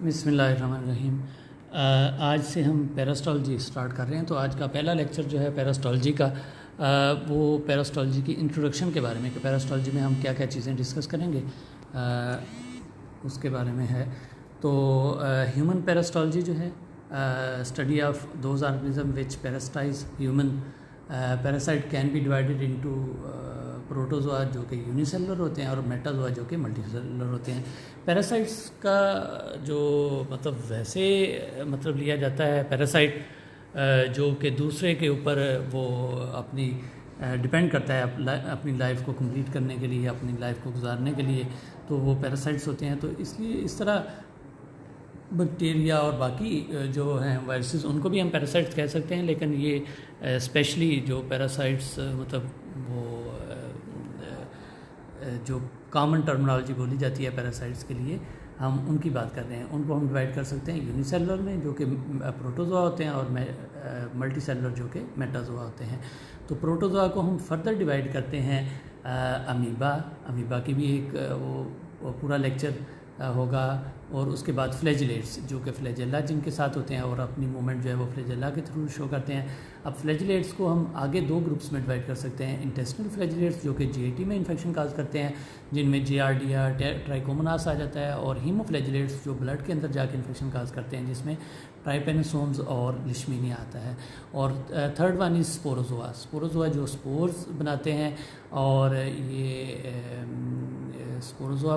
बिस्मिल्लाहिर्रहमानिर्रहीम। आज से हम पैरास्टॉलजी स्टार्ट कर रहे हैं। तो आज का पहला लेक्चर जो है पैरास्टॉलजी का, वो पैरास्टॉलजी की इंट्रोडक्शन के बारे में कि पैरास्टॉलजी में हम क्या क्या चीज़ें डिस्कस करेंगे उसके बारे में है। तो ह्यूमन पैरास्टॉलजी जो है study of those organism which parasitize human. Parasite can be divided into protozoa जो कि यूनिसेलुलर होते हैं और मेटाजोआ जो कि मल्टीसेलुलर होते हैं। पैरासाइट्स का जो मतलब वैसे मतलब लिया जाता है पैरासाइट जो कि दूसरे के ऊपर वो अपनी डिपेंड करता है अपनी लाइफ को कंप्लीट करने के लिए, अपनी लाइफ को गुजारने के लिए, तो वो पैरासाइट्स होते हैं। तो इसलिए इस तरह बैक्टीरिया और बाकी जो हैं वायरसेस उनको भी हम पैरासाइट्स कह सकते हैं, लेकिन ये स्पेशली जो पैरासाइट्स मतलब वो जो कॉमन टर्मिनोलॉजी बोली जाती है पैरासाइट्स के लिए, हम उनकी बात कर रहे हैं। उनको हम डिवाइड कर सकते हैं यूनिसेलुलर में जो कि प्रोटोजोआ होते हैं और मल्टीसेलुलर जो कि मेटाजोआ होते हैं। तो प्रोटोजोआ को हम फर्दर डिवाइड करते हैं अमीबा की भी एक वो पूरा लेक्चर होगा, और उसके बाद फ्लैजिलेट्स जो कि फ्लैजेला जिनके साथ होते हैं और अपनी मूवमेंट जो है वो फ्लैजेला के थ्रू शो करते हैं। अब फ्लैजिलेट्स को हम आगे दो ग्रुप्स में डिवाइड कर सकते हैं। इंटेस्टिनल फ्लैजिलेट्स जो कि जीआईटी में इन्फेक्शन काज करते हैं, जिनमें जियार्डिया ट्राइकोमोनास आ जाता है, और हीमोफ्लैजिलेट्स जो ब्लड के अंदर जाके इन्फेक्शन काज करते हैं, जिसमें ट्राइपेनोसोम्स और लिशमीनिया आता है। और थर्ड वन इज़ स्पोरोजोआ जो स्पोर्स बनाते हैं, और ये स्पोरोजोआ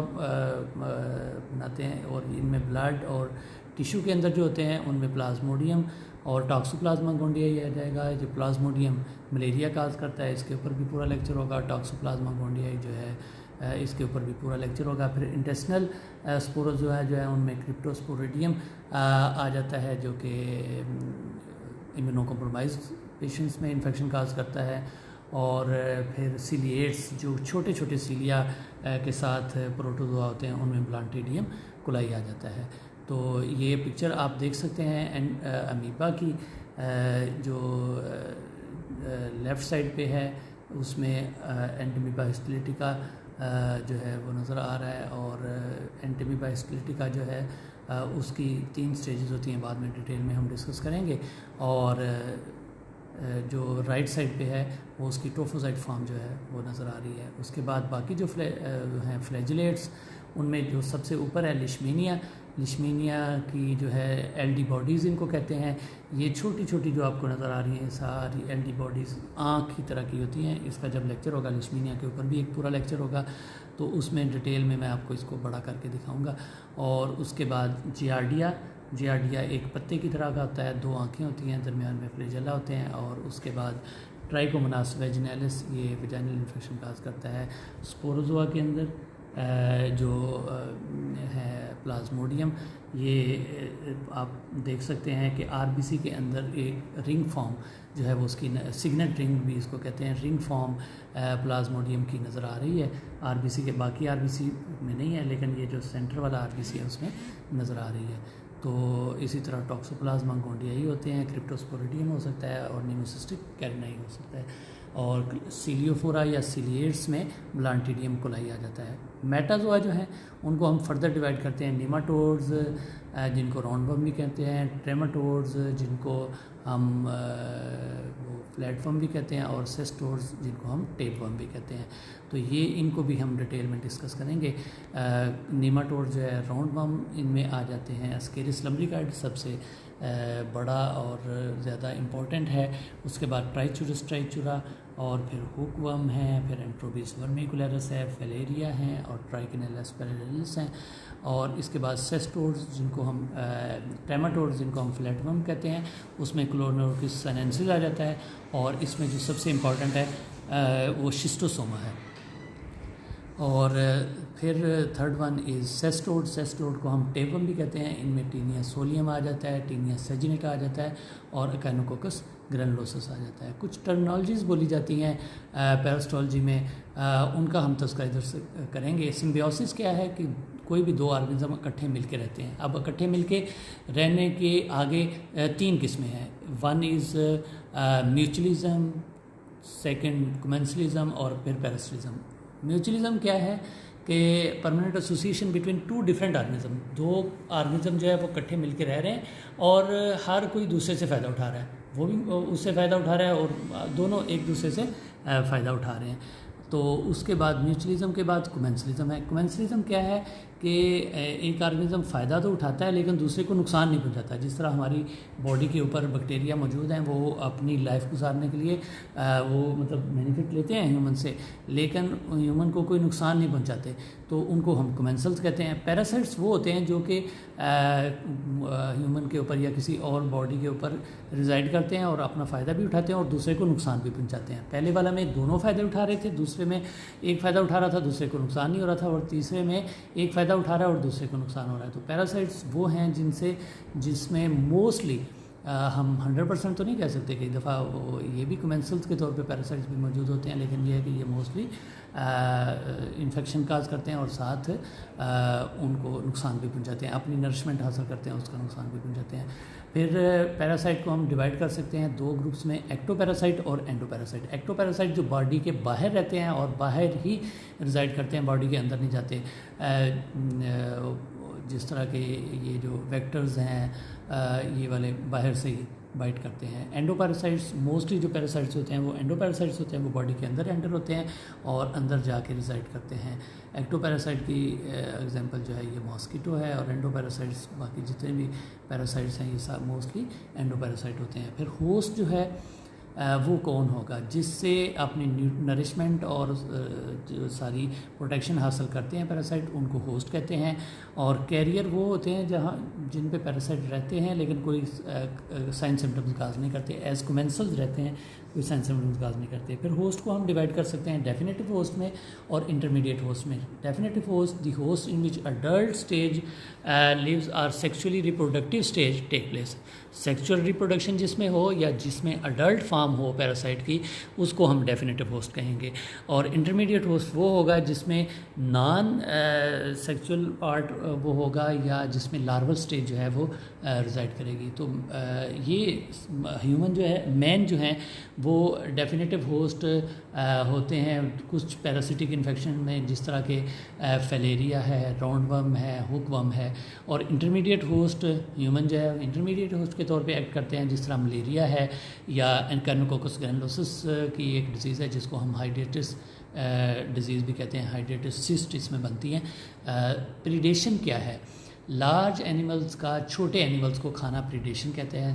बनाते हैं, और इनमें ब्लड और टिश्यू के अंदर जो होते हैं उनमें प्लाज्मोडियम और टॉक्सोप्लाज्मा गोंडियाई आ जाएगा। जो प्लाज्मोडियम मलेरिया काज करता है, इसके ऊपर भी पूरा लेक्चर होगा। टॉक्सोप्लाज्मा गोंडियाई जो है इसके ऊपर भी पूरा लेक्चर होगा। फिर इंटेस्टिनल स्पोरोजोआ जो है उनमें क्रिप्टोस्पोरिडियम आ जाता है जो कि इम्यूनो कॉम्प्रोमाइज पेशेंट्स में इन्फेक्शन काज करता है। और फिर सीलिएट्स जो छोटे छोटे सीलिया के साथ प्रोटोजोआ होते हैं, उनमें ब्लांटिडियम कोलाई आ जाता है। तो ये पिक्चर आप देख सकते हैं अमीबा की, जो लेफ़्ट साइड पे है उसमें एंटीमीबा हिस्टोलिटिका जो है वो नज़र आ रहा है, और एंटीमीबा हिस्टोलिटिका जो है उसकी 3 स्टेजेस होती हैं, बाद में डिटेल में हम डिस्कस करेंगे। और जो राइट साइड पे है वो उसकी ट्रोफोसाइट फॉर्म जो है वो नज़र आ रही है। उसके बाद बाकी जो हैं फ्लैजिलेट्स, उनमें जो सबसे ऊपर है लिशमीनिया की जो है एलडी बॉडीज़ इनको कहते हैं। ये छोटी छोटी जो आपको नज़र आ रही हैं सारी एलडी बॉडीज़ आँख की तरह की होती हैं। इसका जब लेक्चर होगा लिशमीनिया के ऊपर भी एक पूरा लेक्चर होगा, तो उसमें डिटेल में मैं आपको इसको बड़ा करके दिखाऊँगा। और उसके बाद जियार्डिया एक पत्ते की तरह का होता है, 2 आँखें होती हैं, दरमियान में फ्लैजेला होते हैं। और उसके बाद ट्राइकोमोनास वेजिनैलिस ये वेजाइनल इन्फेक्शन काज करता है। स्पोरोजोआ के अंदर जो है प्लाज्मोडियम, ये आप देख सकते हैं कि आरबीसी के अंदर एक रिंग फॉर्म जो है वो उसकी सिग्नेट रिंग भी इसको कहते हैं, रिंग फॉर्म प्लाज्मोडियम की नज़र आ रही है। आरबीसी के बाकी आरबीसी में नहीं है, लेकिन ये जो सेंटर वाला आरबीसी है उसमें नज़र आ रही है। तो इसी तरह टॉक्सोप्लाज्मा गोंडियाई होते हैं, क्रिप्टोस्पोरिडियम हो सकता है, और नीमोसिस्टिक कैरिनाई हो सकता है। और सीलियोफोरा या सीलिएट्स में ब्लांटिडियम कोलाई आ जाता है। मेटाजोआ जो है उनको हम फर्दर डिवाइड करते हैं, निमाटोड्स जिनको राउंडवर्म भी कहते हैं, ट्रेमाटोड्स जिनको हम वो प्लेटफॉर्म भी कहते हैं, और सेस्टोड्स जिनको हम टेपवर्म भी कहते हैं। तो ये इनको भी हम डिटेल में डिस्कस करेंगे। निमाटोड जो है राउंडवर्म इनमें आ जाते हैं। एस्केरिस लम्ब्रिकाइड सबसे बड़ा और ज़्यादा इम्पोर्टेंट है। उसके बाद ट्राइचुरा, और फिर हुकवर्म है, फिर एंट्रोबिस वर्मिकुलरस है, फेलेरिया हैं, और ट्राइकिनेला स्पेरेलिस हैं। और इसके बाद सेस्टोड्स जिनको हम ट्रेमाटोड्स जिनको हम फ्लैटवर्म कहते हैं, उसमें क्लोरोनोर्किस सनेंसिस आ जाता है। और इसमें जो सबसे इम्पॉर्टेंट है वो शिस्टोसोमा है। और फिर थर्ड वन इज़ सेस्टोड को हम टेपवर्म भी कहते हैं। इनमें टीनिया सोलियम आ जाता है, टीनिया सेजिनेटा आ जाता है, और एकाइनोकोकस ग्रेनुलोसस आ जाता है। कुछ टर्मिनोलॉजीज़ बोली जाती हैं पैरास्टोलॉजी में, उनका हम तज़किरा इधर से करेंगे। सिम्बियोसिस क्या है कि कोई भी 2 ऑर्गेनिज्म इकट्ठे मिलके रहते हैं। अब इकट्ठे मिलके रहने के आगे 3 किस्में हैं। One is mutualism, second commensalism, और फिर पैरासिटिज्म। म्यूचुअलिज्म क्या है कि permanent association between two different organism, दो ऑर्गेनिज्म जो है वो इकट्ठे मिलकर रह रहे हैं और हर कोई दूसरे से फ़ायदा उठा रहा है, वो भी उससे फ़ायदा उठा रहा है और दोनों एक दूसरे से फ़ायदा उठा रहे हैं। तो उसके बाद म्यूचुअलिज्म के बाद कमेंसलिज्म है। कमेंसलिज्म क्या है कि एक ऑर्गेनिज्म फ़ायदा तो उठाता है लेकिन दूसरे को नुकसान नहीं पहुंचाता। जिस तरह हमारी बॉडी के ऊपर बैक्टीरिया मौजूद हैं, वो अपनी लाइफ गुजारने के लिए वो मतलब बेनिफिट लेते हैं ह्यूमन से, लेकिन ह्यूमन को कोई नुकसान नहीं पहुंचाते, तो उनको हम कमेंसल्स कहते हैं। पैरासाइट्स वो होते हैं जो कि ह्यूमन के ऊपर या किसी और बॉडी के ऊपर रिजाइड करते हैं और अपना फ़ायदा भी उठाते हैं और दूसरे को नुकसान भी पहुंचाते हैं। पहले वाला में दोनों फ़ायदे उठा रहे थे, दूसरे में एक फ़ायदा उठा रहा था, दूसरे को नुकसान नहीं हो रहा था, और तीसरे में एक फ़ायदा उठा रहा है और दूसरे को नुकसान हो रहा है। तो पैरासाइट्स वो हैं जिसमें मोस्टली हम 100% तो नहीं कह सकते, कई दफ़ा ये भी कमेंसल्स के तौर पे पैरासाइट्स भी मौजूद होते हैं, लेकिन ये है कि ये मोस्टली इन्फेक्शन काज करते हैं और साथ उनको नुकसान भी पहुंचाते हैं, अपनी नरिशमेंट हासिल करते हैं, उसका नुकसान भी पहुंचाते हैं। फिर पैरासाइट को हम डिवाइड कर सकते हैं दो ग्रुप्स में, एक्टोपैरासाइट और एंडोपैरासाइट। एक्टोपैरासाइट जो बॉडी के बाहर रहते हैं और बाहर ही रिजाइड करते हैं, बॉडी के अंदर नहीं जाते, जिस तरह के ये जो वेक्टर्स हैं ये वाले बाहर से ही बाइट करते हैं। एंडोपैरासाइट्स मोस्टली जो पैरासाइट्स होते हैं वो एंडोपैरासाइट्स होते हैं, वो बॉडी के अंदर एंटर होते हैं और अंदर जाके रिजाइड करते हैं। एक्टोपैरासाइट की एग्जांपल जो है ये मॉस्किटो है, और एंडोपैरासाइट्स बाकी जितने भी पैरासाइट्स हैं ये सब मोस्टली एंडोपैरासाइट होते हैं। फिर होस्ट जो है वो कौन होगा, जिससे अपनी नरिशमेंट और जो सारी प्रोटेक्शन हासिल करते हैं पैरासाइट, उनको होस्ट कहते हैं। और कैरियर वो होते हैं जिन पे पैरासाइट रहते हैं लेकिन कोई साइन सिम्टम्स काज नहीं करते, एज कमेंसल्स रहते हैं, कोई साइन सिम्टम्स काज नहीं करते। फिर होस्ट को हम डिवाइड कर सकते हैं डेफिनेटिव होस्ट में और इंटरमीडिएट होस्ट में। Definitive host the host in which adult stage lives or sexually reproductive stage take place. Sexual reproduction जिसमें हो या जिसमें अडल्ट फॉर्म हो पैरासाइट की, उसको हम डेफिनेटिव होस्ट कहेंगे। और इंटरमीडिएट होस्ट वो होगा जिसमें नॉन सेक्सुअल पार्ट वो होगा या जिसमें लार्वल स्टेज जो है वो रिजाइड करेगी। तो ये ह्यूमन जो है, मैन जो हैं वो डेफिनेटिव होस्ट होते हैं कुछ पैरासिटिक इन्फेक्शन में, जिस तरह के फैलेरिया है, राउंड वर्म है, हुक वर्म है। और इंटरमीडिएट होस्ट ह्यूमन जो है इंटरमीडिएट होस्ट के तौर पे एक्ट करते हैं, जिस तरह मलेरिया है या एनकार्नोकोकस ग्रैनुलोसिस की एक डिजीज़ है जिसको हम हाइड्रेटिस डिजीज़ भी कहते हैं, हाइड्रेटिस सिस्ट इसमें बनती हैं। प्रीडेशन क्या है, लार्ज एनिमल्स का छोटे एनिमल्स को खाना प्रीडेशन कहते हैं।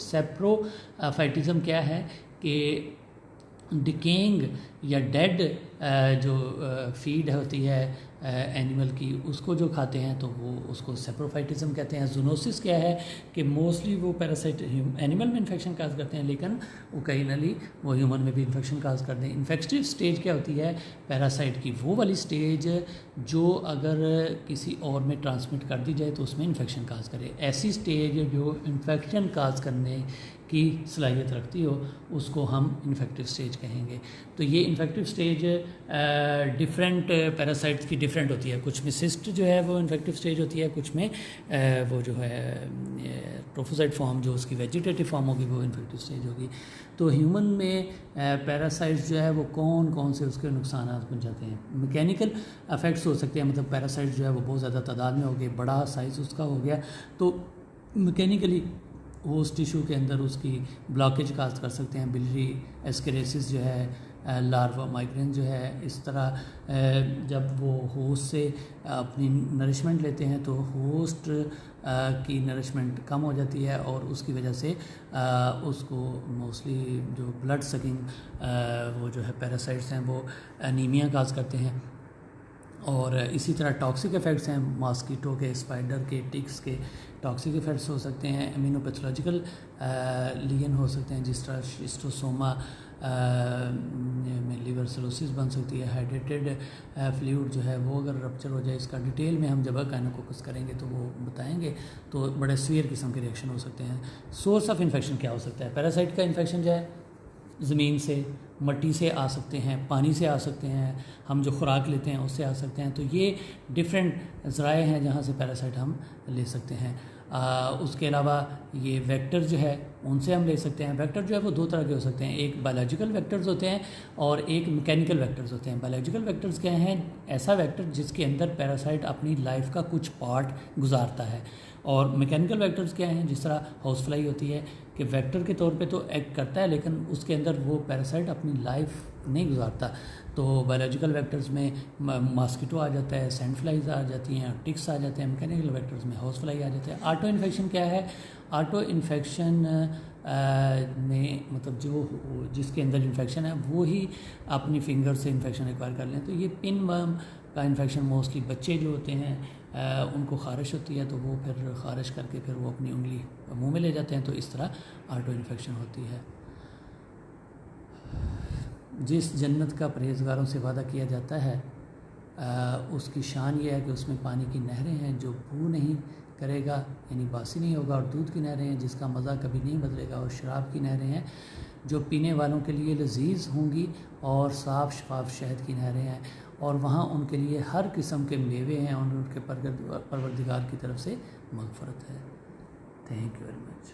सेप्रोफाइटिज्म क्या है कि डिकेइंग या डेड जो फीड होती है एनिमल की, उसको जो खाते हैं तो वो उसको सेप्रोफाइटिज्म कहते हैं। जूनोसिस क्या है कि मोस्टली वो पैरासाइट एनिमल में इन्फेक्शन काज करते हैं लेकिन ओकेजनली वो ह्यूमन में भी इन्फेक्शन काज करते हैं। इन्फेक्टिव स्टेज क्या होती है पैरासाइट की, वो वाली स्टेज जो अगर किसी और में ट्रांसमिट कर दी जाए तो उसमें इन्फेक्शन काज करे। ऐसी स्टेज जो इन्फेक्शन काज करने की सलाहियत रखती हो उसको हम इन्फेक्टिव स्टेज कहेंगे। तो ये इन्फेक्टिव स्टेज डिफरेंट पैरासाइट्स की डिफरेंट होती है। कुछ में सिस्ट जो है वो इन्फेक्टिव स्टेज होती है, कुछ में वो जो है ट्रोफोसाइट फॉर्म जो उसकी वेजिटेटिव फॉर्म होगी वो इन्फेक्टिव स्टेज होगी। तो ह्यूमन में पैरासाइट्स जो है वो कौन कौन से उसके नुकसान पहुंचाते हैं। मैकेनिकल अफेक्ट्स हो सकते हैं, मतलब पैरासाइट्स जो है वो बहुत ज़्यादा तादाद में हो गए, बड़ा साइज़ उसका हो गया, तो मैकेनिकली होस्ट टिश्यू के अंदर उसकी ब्लॉकेज काज कर सकते हैं। बिलरी एस्केरेसिस जो है, लार्वा माइग्रेन जो है, इस तरह जब वो होस्ट से अपनी नरिशमेंट लेते हैं तो होस्ट की नरिशमेंट कम हो जाती है और उसकी वजह से उसको मोस्टली जो ब्लड सकिंग वो जो है पैरासाइट्स हैं वो एनीमिया काज करते हैं। और इसी तरह टॉक्सिक इफ़ेक्ट्स हैं, मॉस्किटो के, स्पाइडर के, टिक्स के टॉक्सिक इफ़ेक्ट्स हो सकते हैं। इम्यूनोपैथोलॉजिकल लीगन हो सकते हैं, जिस तरह शिस्टोसोमा में लिवर सिरोसिस बन सकती है। हाइड्रेटेड फ्लूइड जो है वो अगर रप्चर हो जाए, इसका डिटेल में हम जब एकाइनोकोकस करेंगे तो वो बताएंगे, तो बड़े सीवियर किस्म के रिएक्शन हो सकते हैं। सोर्स ऑफ इन्फेक्शन क्या हो सकता है, पैरासाइट का इन्फेक्शन जो है ज़मीन से, मट्टी से आ सकते हैं, पानी से आ सकते हैं, हम जो खुराक लेते हैं उससे आ सकते हैं। तो ये डिफरेंट ज़राए हैं जहाँ से पैरासाइट हम ले सकते हैं। उसके अलावा ये वेक्टर जो है उनसे हम ले सकते हैं। वेक्टर जो है वो दो तरह के हो सकते हैं, एक बायोलॉजिकल वेक्टर्स होते हैं और एक मैकेनिकल वेक्टर्स होते हैं। बायोलॉजिकल वेक्टर्स क्या हैं? ऐसा वेक्टर जिसके अंदर पैरासाइट अपनी लाइफ का कुछ पार्ट गुजारता है। और मैकेनिकल वेक्टर्स क्या हैं? जिस तरह हाउस फ्लाई होती है कि वेक्टर के तौर पे तो एक्ट करता है लेकिन उसके अंदर वो पैरासाइट अपनी लाइफ नहीं गुजारता। तो बायोलॉजिकल वेक्टर्स में मॉस्किटो आ जाता है, सैंड फ्लाइज आ जाती हैं, टिक्स आ जाते हैं। मैकेनिकल वेक्टर्स में हाउस फ्लाई आ जाते हैं। ऑटो इन्फेक्शन क्या है? ऑटो इन्फेक्शन में मतलब जिसके अंदर इन्फेक्शन है वो ही अपनी फिंगर से इन्फेक्शन एक्वायर कर लें। तो ये पिन वर्म का इन्फेक्शन मोस्टली बच्चे जो होते हैं उनको ख़ारिश होती है, तो वो फिर ख़ारिश करके फिर वो अपनी उंगली मुंह में ले जाते हैं। तो इस तरह ऑटो इन्फेक्शन होती है। जिस जन्नत का परहेज़गारों से वादा किया जाता है उसकी शान ये है कि उसमें पानी की नहरें हैं जो बू नहीं करेगा, यानी बासी नहीं होगा, और दूध की नहरें हैं जिसका मज़ा कभी नहीं बदलेगा, और शराब की नहरें हैं जो पीने वालों के लिए लजीज़ होंगी, और साफ़ शफाफ शहद की नहरें हैं, और वहाँ उनके लिए हर किस्म के मेवे हैं और उनके परवरदिगार की तरफ से मग़फ़रत है। Thank you very much.